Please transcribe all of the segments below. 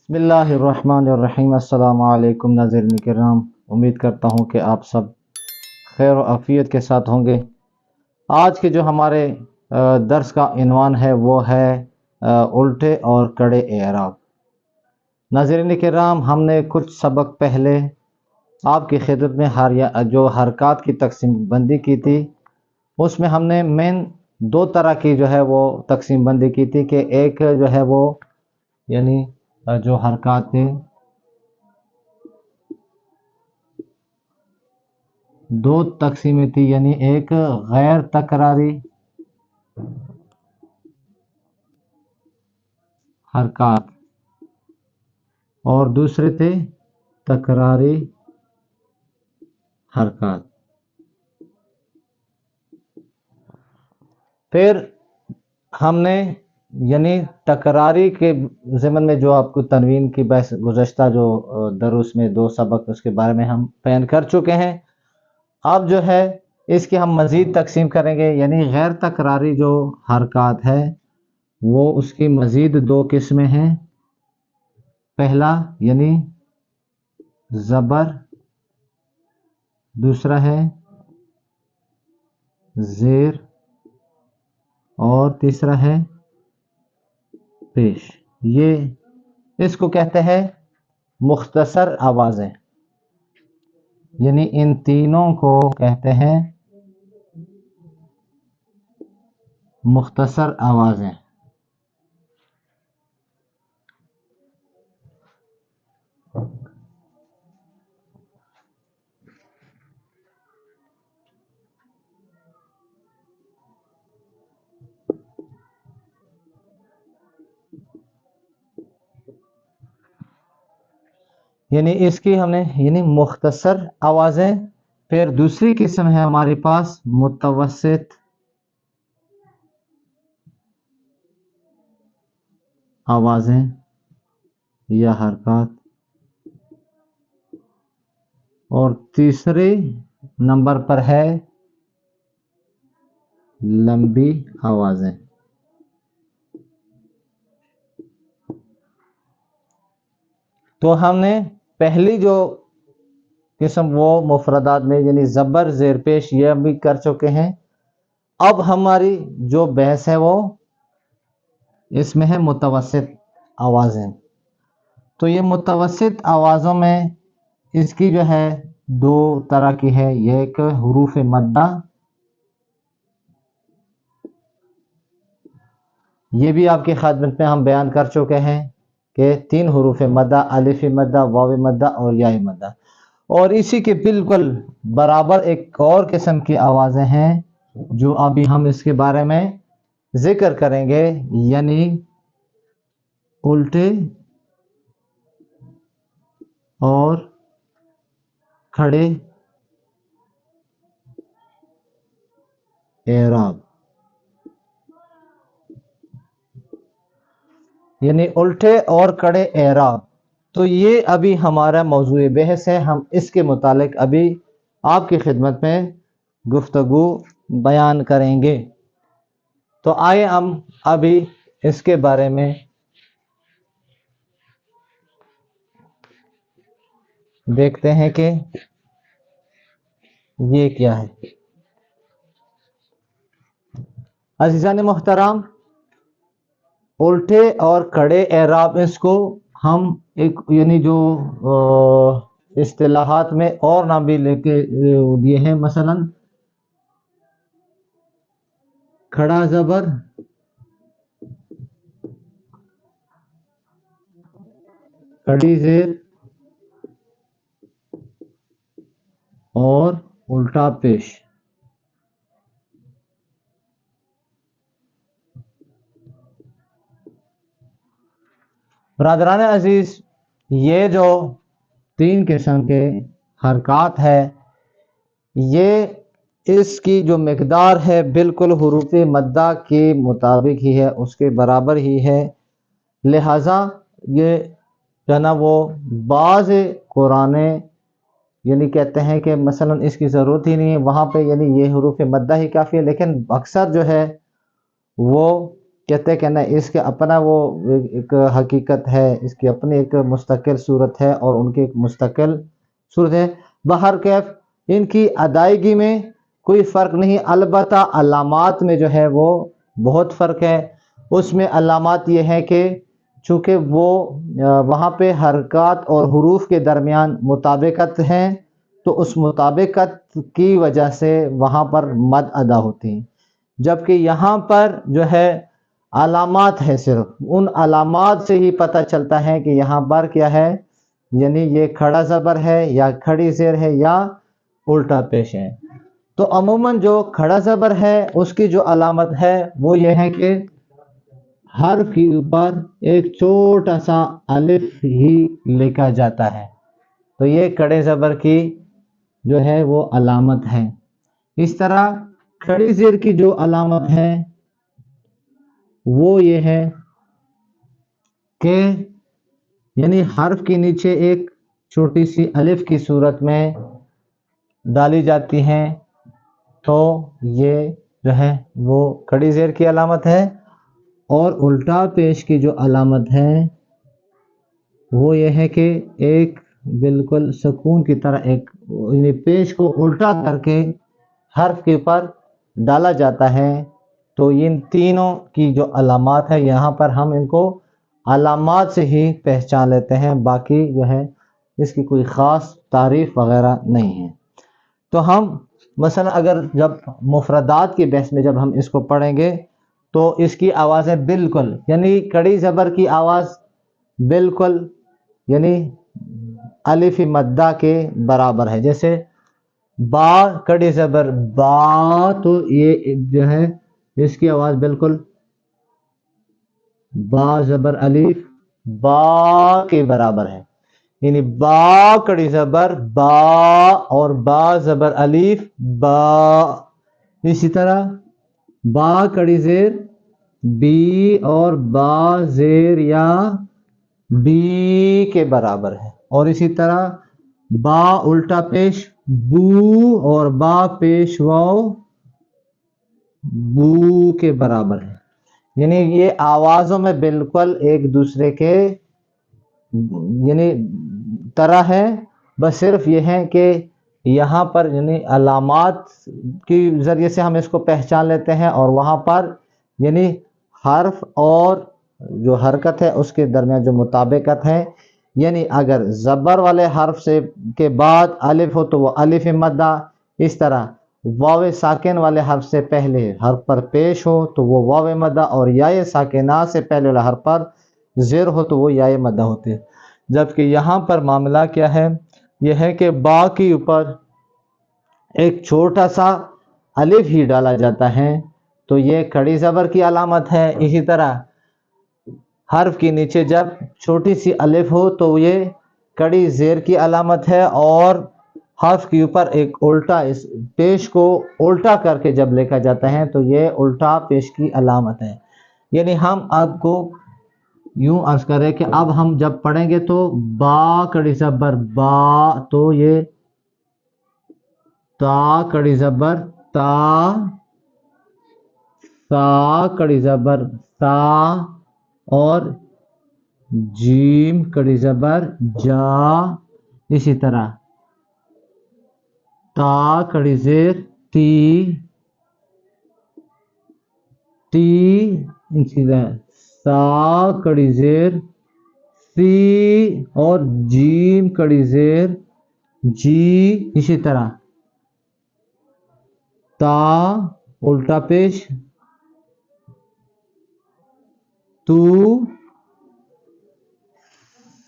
بسم اللہ الرحمن الرحیم۔ السلام علیکم ناظرین کرام، امید کرتا ہوں کہ آپ سب خیر و عافیت کے ساتھ ہوں گے۔ آج کے جو ہمارے درس کا عنوان ہے وہ ہے الٹے اور کڑے اعراب۔ ناظرین کرام، ہم نے کچھ سبق پہلے آپ کی خدمت میں جو حرکات کی تقسیم بندی کی تھی، اس میں ہم نے مین دو طرح کی جو ہے وہ تقسیم بندی کی تھی کہ ایک جو ہے وہ یعنی جو حرکات تھے دو تقسیمیں تھی، یعنی ایک غیر تکراری حرکات اور دوسرے تھے تکراری حرکات۔ پھر ہم نے یعنی تکراری کے ضمن میں جو آپ کو تنوین کی بحث گزشتہ جو دروس میں دو سبق اس کے بارے میں ہم بیان کر چکے ہیں۔ اب جو ہے اس کی ہم مزید تقسیم کریں گے، یعنی غیر تکراری جو حرکات ہے وہ اس کی مزید دو قسمیں ہیں۔ پہلا یعنی زبر، دوسرا ہے زیر، اور تیسرا ہے پیش۔ یہ اس کو کہتے ہیں مختصر آوازیں، یعنی ان تینوں کو کہتے ہیں مختصر آوازیں۔ یعنی اس کی ہم نے یعنی مختصر آوازیں۔ پھر دوسری قسم ہے ہمارے پاس متوسط آوازیں یا حرکات، اور تیسرے نمبر پر ہے لمبی آوازیں۔ تو ہم نے پہلی جو قسم وہ مفردات میں یعنی زبر، زیر پیش یہ بھی کر چکے ہیں۔ اب ہماری جو بحث ہے وہ اس میں ہے متوسط آوازیں۔ تو یہ متوسط آوازوں میں اس کی جو ہے دو طرح کی ہے، یہ ایک حروف مدہ، یہ بھی آپ کی خدمت میں ہم بیان کر چکے ہیں کہ تین حروف مدہ، الف مدہ، واو مدہ اور یا مدہ۔ اور اسی کے بالکل برابر ایک اور قسم کی آوازیں ہیں جو ابھی ہم اس کے بارے میں ذکر کریں گے، یعنی الٹے اور کھڑے اعراب۔ یعنی الٹے اور کڑے اعراب، تو یہ ابھی ہمارا موضوع بحث ہے۔ ہم اس کے متعلق ابھی آپ کی خدمت میں گفتگو بیان کریں گے۔ تو آئے ہم ابھی اس کے بارے میں دیکھتے ہیں کہ یہ کیا ہے۔ عزیزان محترم، الٹے اور کھڑے اعراب، اس کو ہم ایک یعنی جو اصطلاحات میں اور نام بھی لے کے دیے ہیں، مثلا کھڑا زبر، کھڑی زیر اور الٹا پیش۔ برادران عزیز، یہ جو تین قسم کے حرکات ہے، یہ اس کی جو مقدار ہے بالکل حروف مدہ کے مطابق ہی ہے، اس کے برابر ہی ہے۔ لہٰذا یہ جو نا وہ بعض قرآن یعنی کہتے ہیں کہ مثلا اس کی ضرورت ہی نہیں ہے، وہاں پہ یعنی یہ حروف مدہ ہی کافی ہے، لیکن اکثر جو ہے وہ कहते हैं कि ना इसके अपना वो एक हकीकत है, इसकी अपनी एक मुस्तकिल सूरत है और उनकी एक मुस्तकिल सूरत है। बहर कैफ इनकी अदायगी में कोई फ़र्क नहीं, अलबत्ता अलामात में जो है वो बहुत फ़र्क है। उसमें अलामात ये है कि चूँकि वो वहाँ पे हरकत और हुरूफ के दरमियान मुताबिकत हैं, तो उस मुताबिकत की वजह से वहाँ पर मद अदा होती हैं। जबकि यहाँ पर जो है अलामात है, सिर्फ उन अलामात से ही पता चलता है कि यहाँ पर क्या है, यानी ये खड़ा ज़बर है या खड़ी ज़ेर है या उल्टा पेश है। तो अमूमन जो खड़ा ज़बर है उसकी जो अलामत है वो ये है कि हर्फ के ऊपर एक छोटा सा अलिफ ही लिखा जाता है, तो ये खड़े ज़बर की जो है वो अलामत है। इस तरह खड़ी ज़ेर की जो अलामत है वो ये है कि यानी हर्फ के नीचे एक छोटी सी अलिफ की सूरत में डाली जाती हैं, तो ये जो है वो खड़ी ज़ेर की अलामत है। और उल्टा पेश की जो अलामत है वो ये है कि एक बिल्कुल सुकून की तरह एक यानी पेश को उल्टा करके हर्फ के ऊपर डाला जाता है। तो इन तीनों की जो अलामात है यहाँ पर हम इनको अलामात से ही पहचान लेते हैं, बाकी जो है इसकी कोई ख़ास तारीफ़ वग़ैरह नहीं है। तो हम मसलन अगर जब मुफरदात की बहस में जब हम इसको पढ़ेंगे तो इसकी आवाज़ें बिल्कुल यानी कड़ी ज़बर की आवाज़ बिल्कुल यानी अलिफ मद्दा के बराबर है। जैसे बा कड़ी ज़बर बा, तो ये जो है इसकी आवाज़ बिल्कुल बा ज़बर अलिफ बा के बराबर है, यानी बा कड़ी ज़बर बा और बा ज़बर अलिफ बा। इसी तरह बा कड़ी ज़ेर बी और बा ज़ेर या बी के बराबर है। और इसी तरह बा उल्टा पेश बू और बा पेश वाव बू के बराबर है। यानी ये आवाज़ों में बिल्कुल एक दूसरे के यानी तरह है, बस सिर्फ ये है कि यहाँ पर यानी अलामात के ज़रिए से हम इसको पहचान लेते हैं और वहाँ पर यानी हर्फ और जो हरकत है उसके दरमियान जो मुताबिकत है, यानी अगर ज़बर वाले हर्फ से के बाद अलिफ हो तो वो अलिफ मद्दा, इस तरह वाव साकिन वाले हर्फ से पहले हर्फ पर पेश हो तो वो वाव मद्दा, और या साकिना से पहले वाला हर्फ पर ज़ेर हो तो वो या मद्दा होती है। जबकि यहाँ पर मामला क्या है, यह है कि बा के ऊपर एक छोटा सा अलिफ ही डाला जाता है, तो ये खड़ी ज़बर की अलामत है। इसी तरह हर्फ के नीचे जब छोटी सी अलिफ हो तो ये कड़ी ज़ेर की अलामत है, और हर्फ के ऊपर एक उल्टा इस पेश को उल्टा करके जब लिखा जाता है तो ये उल्टा पेश की अलामत है। यानी हम आपको यूं अर्ज करें कि अब हम जब पढ़ेंगे तो बा कड़ी ज़बर बा, तो ये ता कड़ी ज़बर ता, सा कड़ी ज़बर सा, और जीम कड़ी ज़बर जा। इसी तरह ता कड़ी ज़ेर ती ती, इसी तरह सा कड़ी ज़ेर सी, और जीम कड़ी ज़ेर जी। इसी तरह ता उल्टा पेश तू,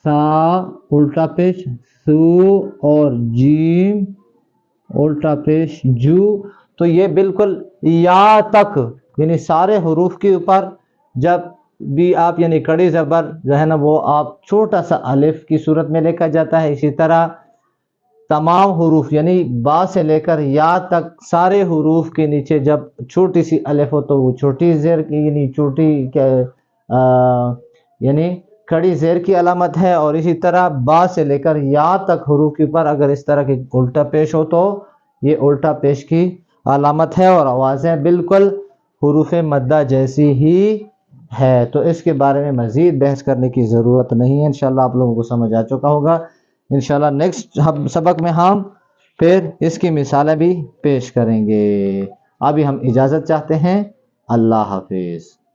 सा उल्टा पेश सू, और जीम उल्टा पेश जू। तो ये बिल्कुल या तक यानी सारे हुरूफ के ऊपर जब भी आप यानी कड़ी ज़बर जो है ना वो आप छोटा सा अलिफ की सूरत में लिखा जाता है। इसी तरह तमाम हुरूफ यानी बा से लेकर या तक सारे हुरूफ के नीचे जब छोटी सी अलिफ हो तो वो छोटी ज़ेर की यानी छोटी यानी खड़ी ज़ेर की अलामत है। और इसी तरह बा से लेकर या तक हुरूफ के ऊपर अगर इस तरह की उल्टा पेश हो तो ये उल्टा पेश की अलामत है, और आवाज़ें बिल्कुल हुरूफ मद्दा जैसी ही ہے تو اس کے بارے میں مزید بحث کرنے کی ضرورت نہیں ہے، انشاءاللہ آپ لوگوں کو سمجھ آ چکا ہوگا۔ انشاءاللہ نیکسٹ سبق میں ہم پھر اس کی مثالیں بھی پیش کریں گے۔ ابھی ہم اجازت چاہتے ہیں، اللہ حافظ۔